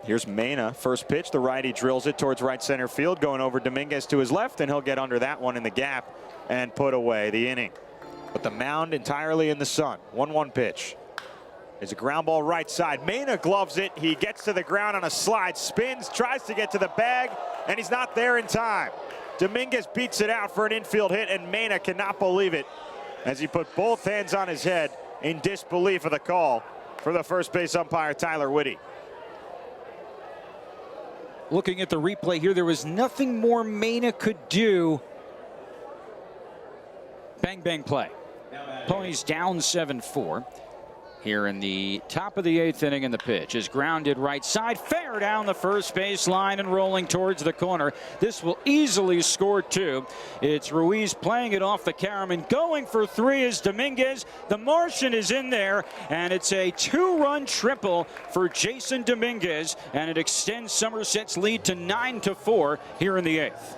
Here's Mena, first pitch. The righty drills it towards right center field, going over Dominguez to his left, and he'll get under that one in the gap and put away the inning. But the mound entirely in the sun. 1-1 pitch. There's a ground ball right side. Mena gloves it. He gets to the ground on a slide, spins, tries to get to the bag, and he's not there in time. Dominguez beats it out for an infield hit, and Mena cannot believe it as he put both hands on his head in disbelief of the call for the first base umpire, Tyler Whitty. Looking at the replay here, there was nothing more Mena could do. Bang, bang play. Ponies down 7-4. Here in the top of the 8th inning, and the pitch is grounded right side, fair down the first base line and rolling towards the corner. This will easily score 2. It's Ruiz playing it off the carom, and going for 3 is Dominguez. The Martian is in there, and it's a 2-run triple for Jasson Dominguez, and it extends Somerset's lead to 9-4 here in the 8th.